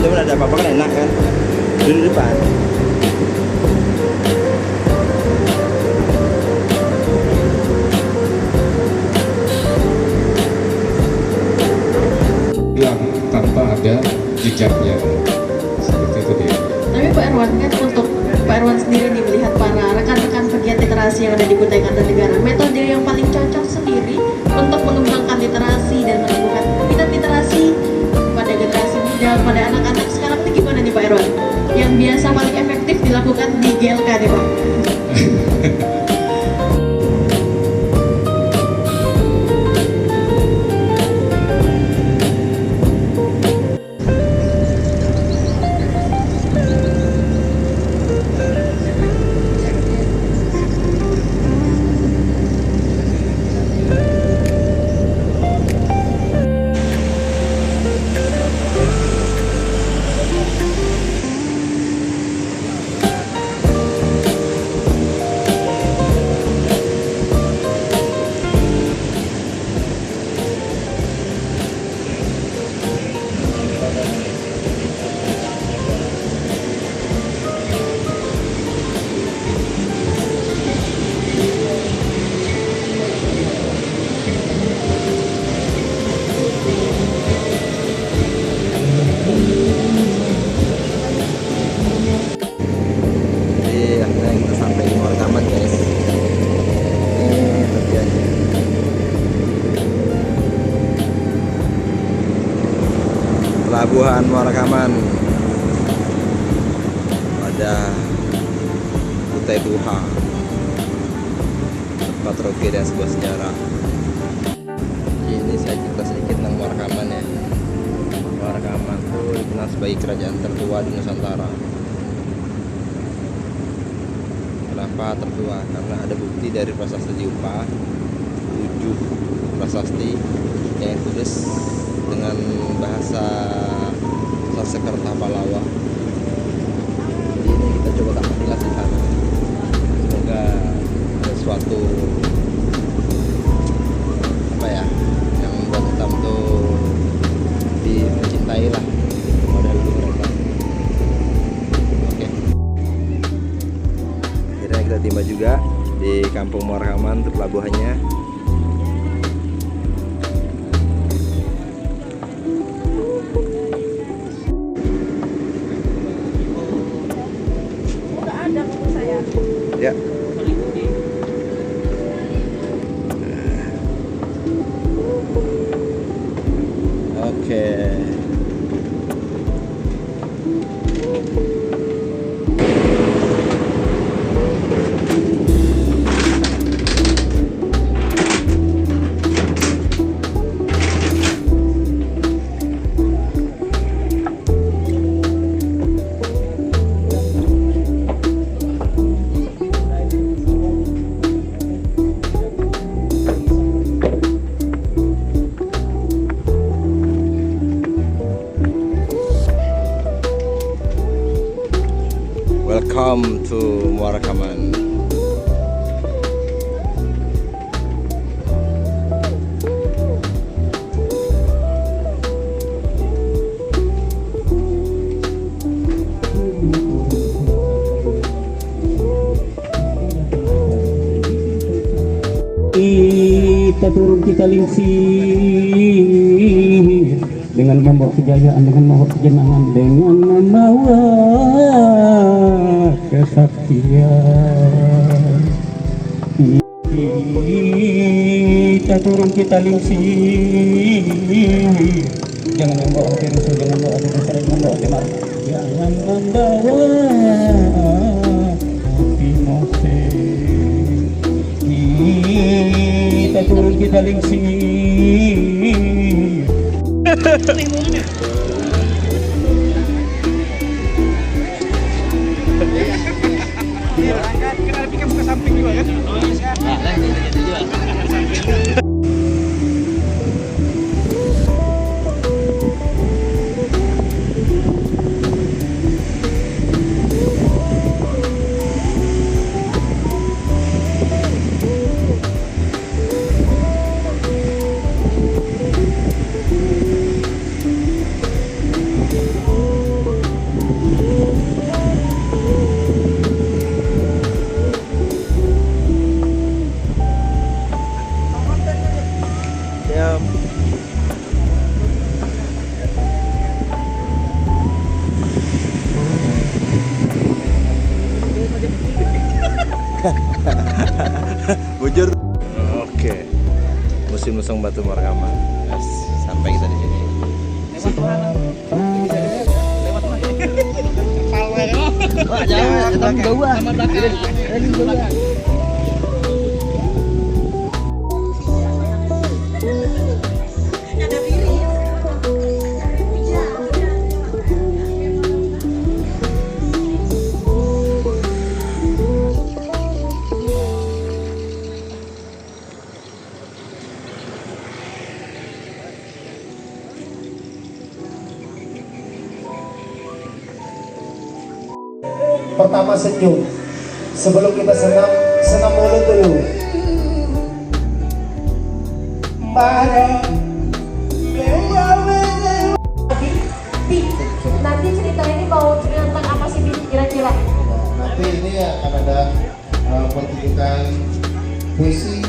cuma ada apa-apa kan enak kan. Duduk di depan. Hilang tanpa ada jejaknya. Seperti itu dia. Tapi Pak Irwan kan untuk Pak Irwan sendiri nih melihat para rekan-rekan pegiat literasi yang ada di Kutai Kartanegara, metode yang paling cocok sendiri untuk mengembangkan literasi dan menemukan minat literasi pada generasi muda, pada anak-anak sekarang ini gimana nih Pak Irwan? Yang biasa paling efektif dilakukan di GLK nih Pak? Pelabuhan Muara Kaman pada Kutai Tuha, tempat roke dan sebuah sejarah. Ini saya cerita sedikit tentang Muara Kaman ya. Muara Kaman itu dikenal sebagai kerajaan tertua di Nusantara. Kenapa tertua? Karena ada bukti dari prasasti Diupa, 7 prasasti yang ditulis dengan bahasa Sanskerta Palawa. Ini kita coba tak jelas di sana. Semoga ada suatu apa ya yang membuat kita tuh mencintai lah modal mereka. Oke. Akhirnya kita tiba juga di Kampung Muara Kaman untuk pelabuhannya. Ya. Oke. Welcome to Muara Kaman. Kita turun kita lingsir dengan membawa kejayaan, dengan membawa kejenangan, dengan membawa kesaktian. Kita turun kita lingsir, jangan membawa virus, jangan membawa virus, jangan membawa temar, jangan membawa pinose. Kita turun kita lingsir. Kenapa pikir buka samping juga kan? Siap. Bujur. Oke. Musim Lusong Batu Markaman. Yes, sampai kita di sini. Wah, jangan, kita jauh. Pertama senyum. Sebelum kita senam mulut dulu. Nanti cerita ini mau cerita tentang apa sih Bi, kira-kira? Nanti ini akan ada pertunjukan puisi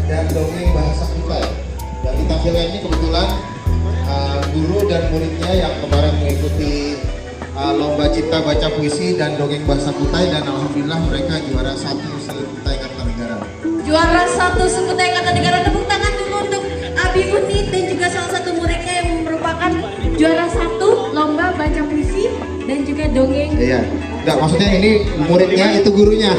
dan dongeng bahasa Kutai. Yang ditampilkan ini kebetulan guru dan muridnya yang kemarin mengikuti lomba cipta baca puisi dan dongeng bahasa Kutai, dan alhamdulillah mereka juara 1 se-Kutai Kartanegara. Juara 1 se-Kutai Kartanegara. Tepuk tangan dulu untuk Abi Unit dan juga salah satu muridnya yang merupakan juara 1 lomba baca puisi dan juga dongeng. Iya, enggak, maksudnya ini muridnya itu gurunya.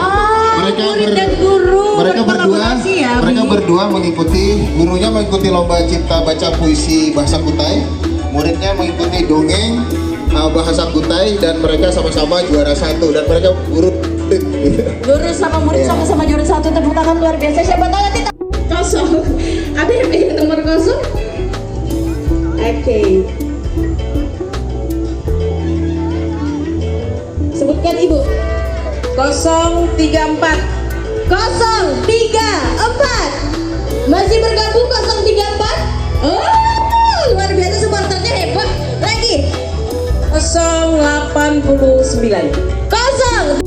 Murid dan guru mereka berkolaborasi ya, mereka Bi. berdua mengikuti, gurunya mengikuti lomba cipta baca puisi bahasa Kutai, muridnya mengikuti dongeng bahasa Kutai, dan mereka sama-sama juara 1 dan mereka guru sama murid Iya. sama-sama juara 1. Tepuk tangan luar biasa. Siapa tahu nanti kosong. Abi yang nomor kosong. Oke. Sebutkan Ibu. 034. 034. Masih bergabung 034? Oh, luar biasa, supporternya hebat. Lagi. 089. Kosong.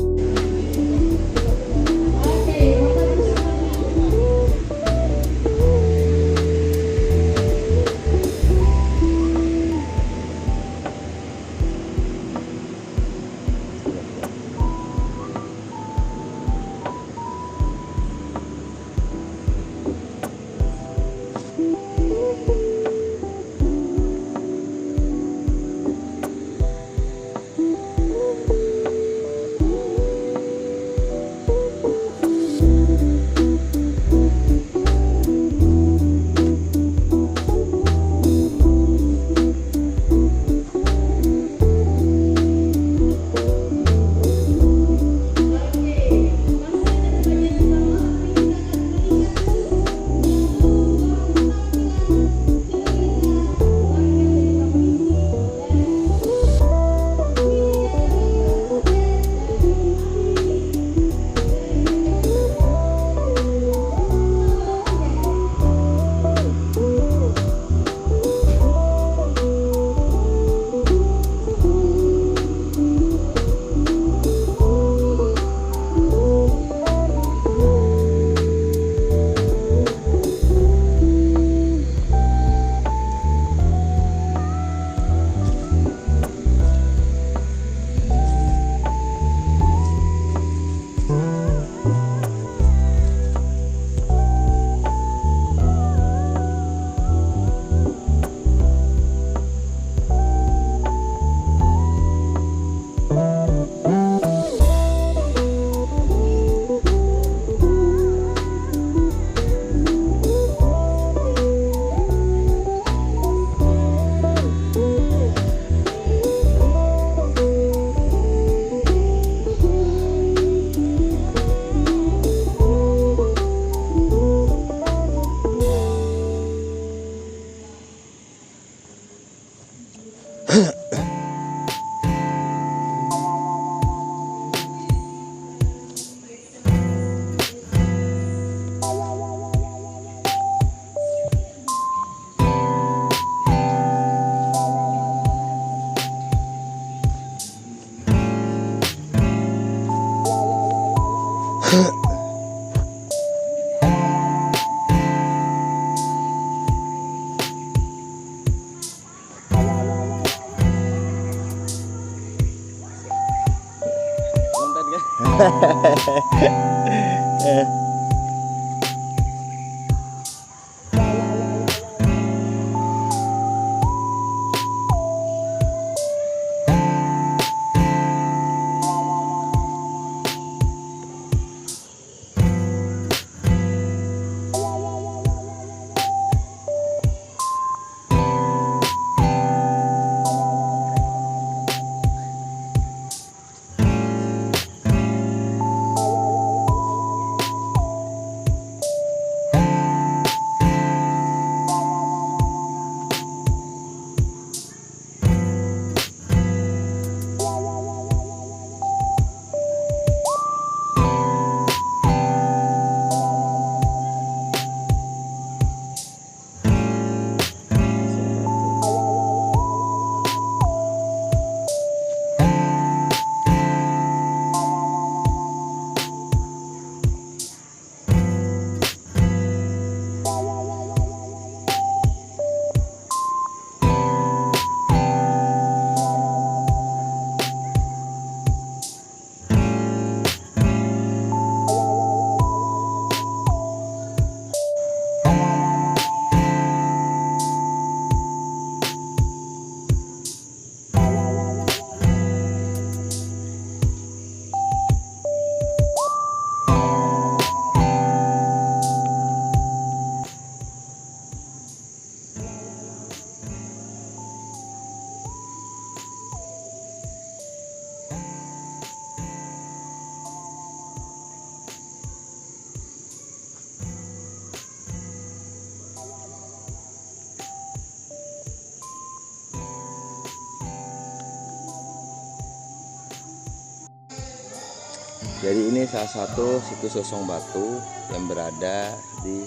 Jadi ini salah satu situs Sosong Batu yang berada di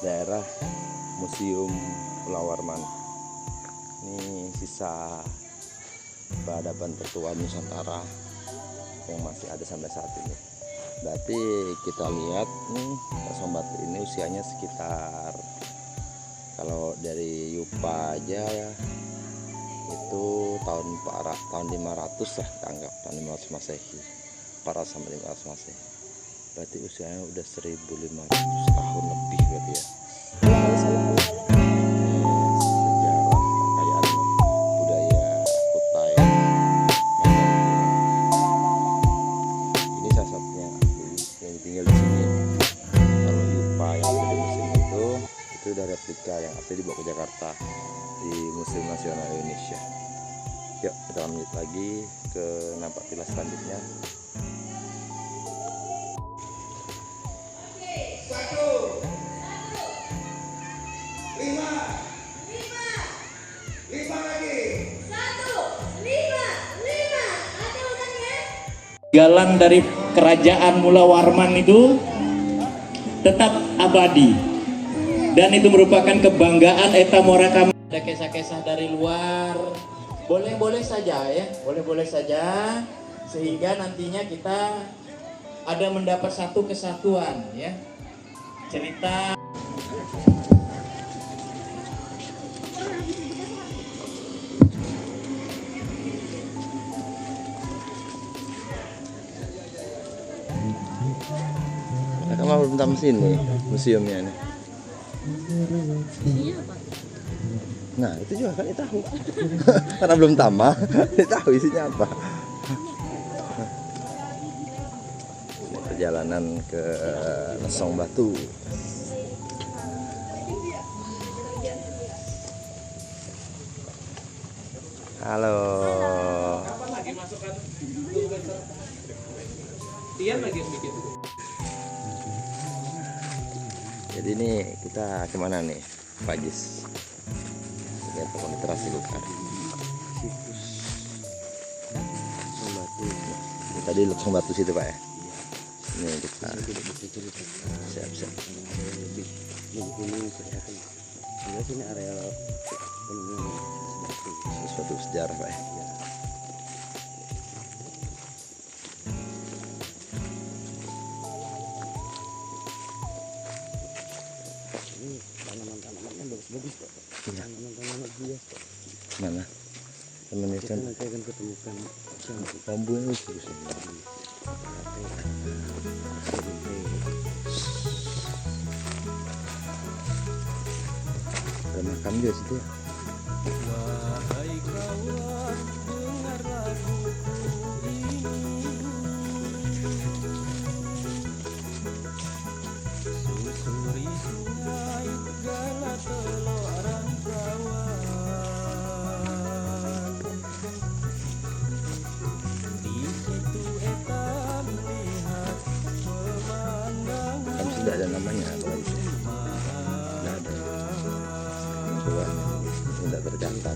daerah Museum Pulau Warman. Ini sisa peradaban tertua Nusantara yang masih ada sampai saat ini. Berarti kita lihat nih Sosong Batu ini usianya sekitar, kalau dari Yupa aja ya, itu tahun 500 lah, anggap tahun 500 Masehi. 400 sampai 500 Masehi. Berarti usianya udah 1500 tahun lebih berarti ya. Sejarah kekayaan budaya Kutai. Ini salah satunya yang tinggal di sini. Kalau Yupa yang ada di museum itu udah replika yang asli dibawa ke Jakarta di Museum Nasional Indonesia. Yuk kita lanjut lagi ke nampak tilas selanjutnya. Galang dari kerajaan Mula Warman itu tetap abadi, dan itu merupakan kebanggaan Eta Morakam. Ada kisah-kisah dari luar, boleh-boleh saja ya, boleh-boleh saja, sehingga nantinya kita ada mendapat satu kesatuan ya. Cerita Kamu belum tahu sini museumnya nih. Nah itu juga kan tahu karena belum tamat tahu isinya apa. Ini perjalanan ke Sosong Batu. Halo. Kapan lagi masukkan? Tian lagi yang bikin. Jadi ini kita kemana nih Pak Jis? Lihat pohon terasi Lukar. Sosong Batu. Ini tadi Sosong Batu situ Pak ya. Ini kita siap-siap. Ini area sesuatu sejarah Pak ya. Tanaman-tanamannya bagus-bagus Pak. Iya. Tanaman-tanaman hias Pak. Mana? Temennya kan Kita nanti akan ketemukan bambu yang bagus. Ada makam juga situ ya. Tidak ada namanya kalau itu, tidak ada. Coba tidak tercatat.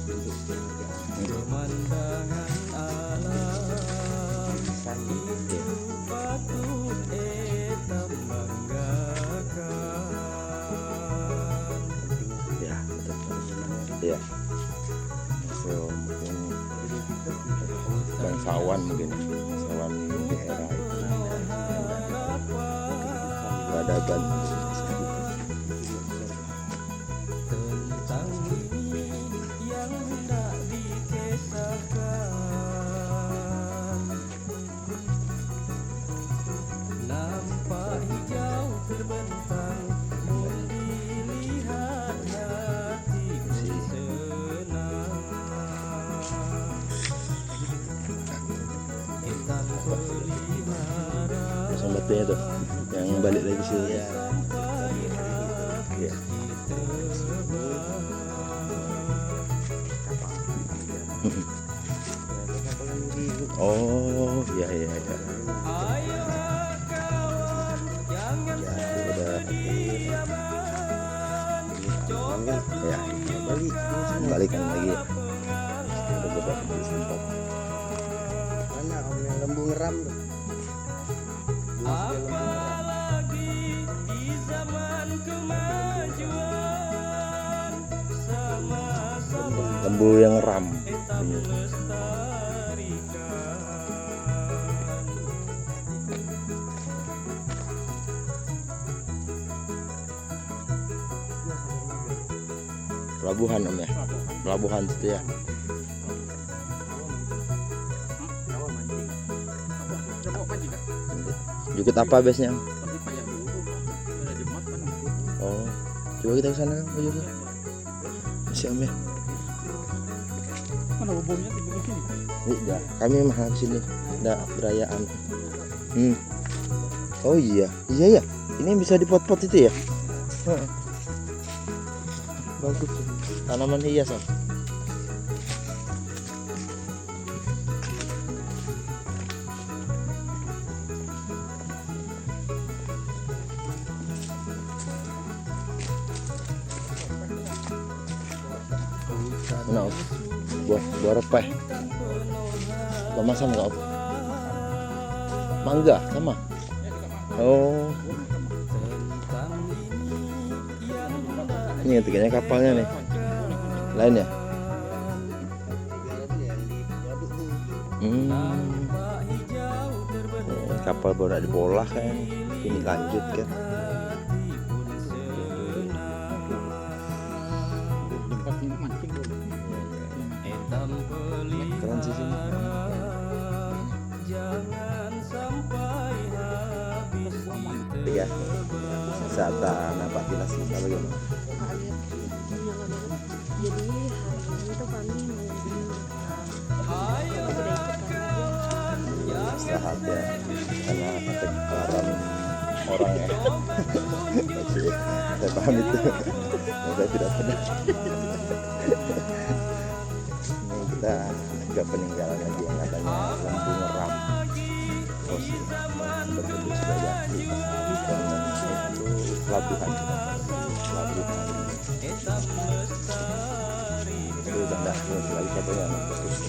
Ya, betul. Ya, so mungkin bangsawan mungkin bangsawan daerah itu. Peradaban tentang ini yang hendak dikisahkan. Nampak hijau terbentang dilihat hatiku senang. Hitam pelihara pasang batunya tuh yang balik lagi sini ya. Ya. Oh ya ya ya. ayo kawan jangan Udah. coba Ya. Balikan lagi. Udah beberapa kali sempat. Mana om yang lembu ngeram tuh? apalagi di zaman kemajuan sama-sama Lembu yang ram. kita melestarikan. Pelabuhan om ya. Pelabuhan situ ya. Jukut apa biasanya? Oh, coba kita ke sana kan, juga. Masih om ya. Mana hubungnya di sini? Tidak, kami mah di sini. Ada perayaan. Oh iya, iya ya. Ini bisa dipot-pot itu ya? Heeh. Bagus. Tanaman hias om. Nah, buah repeh. Kemasan nggak om? Mangga sama. Oh, ini kayaknya kapalnya nih. Lain ya? Kapal baru dipolah kan. Ini lanjut kan. Keren sih sini. Jangan sampai habis Iya. Wisata Napak Tilas kita bagaimana? Jadi hari ini tuh kami Istirahat ya, karena efek alarm orang ya. Saya paham itu. Saya tidak sadar. Ini kita agak peninggalan lagi yang katanya lampu ngeram. Pos berbentuk sebagai aktivitas dan itu pelabuhan. Itu udah enggak lagi katanya terus.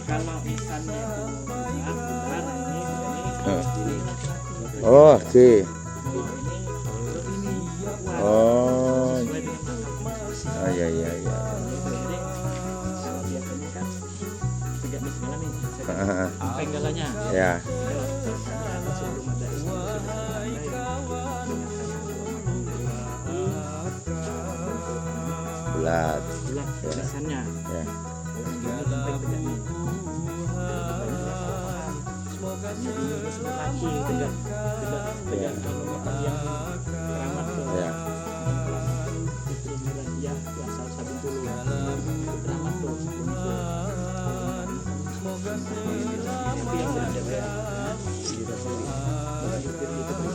Kalau ikannya Oh, oke. Oh, iya iya iya. penggalannya Ya. bulat. bulat tulisannya. Ya. Kalau yang ini sampai tegak nih. Jadi disebut lagi tegak kalau yang keramat tuh. Ya. Putri Milandia asal Sabintulu. Keramat tuh. Tapi yang berada ya.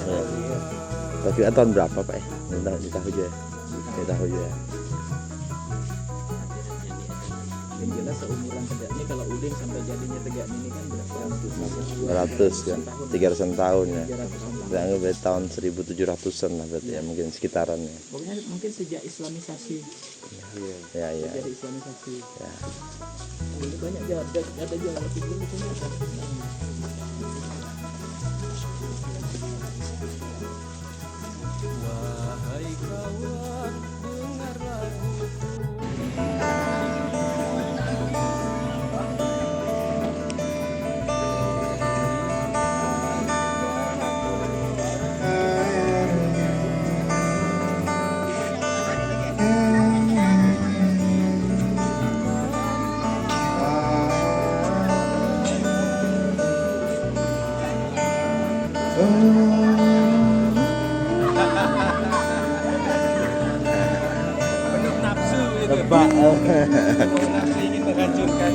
Ya. Tapi tahun berapa Pak? Ditahu aja. Ditahu aja. Yang jelas seumuran tegak ini kalau uding sampai jadinya tegak ini kan berapa Ratus kan, 300-an tahun ya. 300 tahun. Berarti berarti tahun 1700-an lah berarti ya, mungkin sekitarannya. Pokoknya mungkin sejak Islamisasi. Ya ya. Dari Islamisasi. Ya. Dulu banyak ada jual roti dulu di sini. Wahai kawan, dengar lagu. Tebak. Ingin menghancurkan.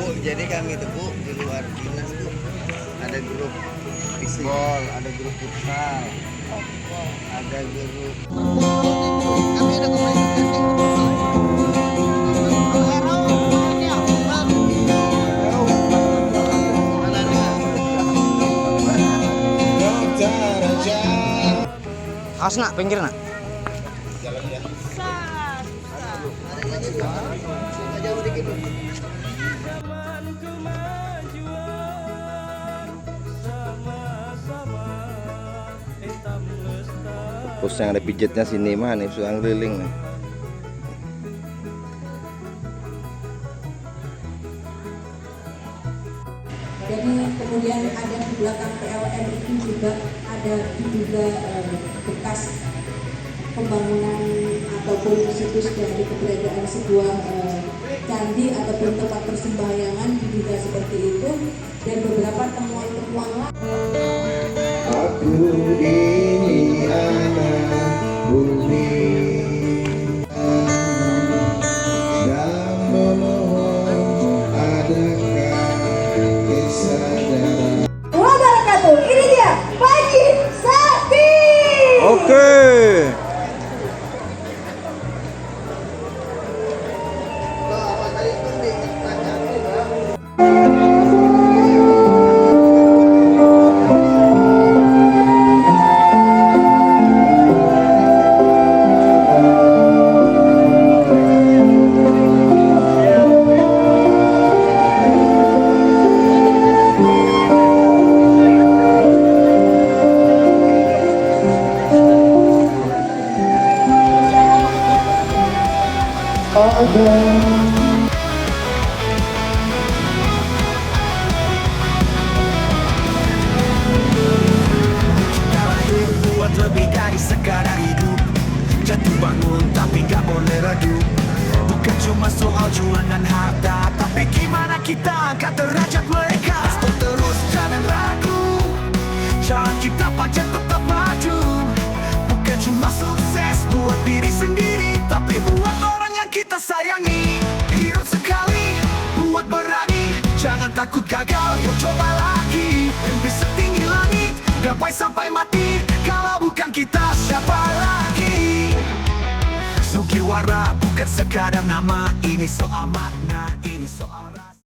Bu, jadi kami itu Bu di luar dinas Bu ada grup bisbol, ada grup futsal, ada grup. Kami ada Awas nak, pinggir nak. Jauh dikit Bu. Zaman kemajuan sama-sama hitam lestari. Terus yang ada pijetnya sini mah nih, sudah keliling nih. Jadi kemudian ada di belakang PLN itu juga ada diduga bekas pembangunan ataupun situs dari keberadaan sebuah candi ataupun tempat persembahyangan diduga seperti itu, dan beberapa temuan-temuan lain. Aku ini anak bumi dan memohon adakah kesadaran. Wabarakatuh, ini dia Panji Sakti. Oke. Buat lebih dari sekadar hidup, jatuh bangun tapi gak boleh redup. Bukan cuma soal jualan dan harta, tapi gimana kita angkat derajat mereka. Stop terus, jangan ragu, jalan kita panjang tetap maju. Bukan cuma sukses buat diri sendiri, tapi buat orang yang kita sayangi. Hidup sekali, buat berani, jangan takut gagal, yuk coba lagi. Mimpi setinggi langit, gapai sampai mati. Kalau bukan kita, siapa lagi? suara, bukan sekadar nama. Ini soal makna, ini soal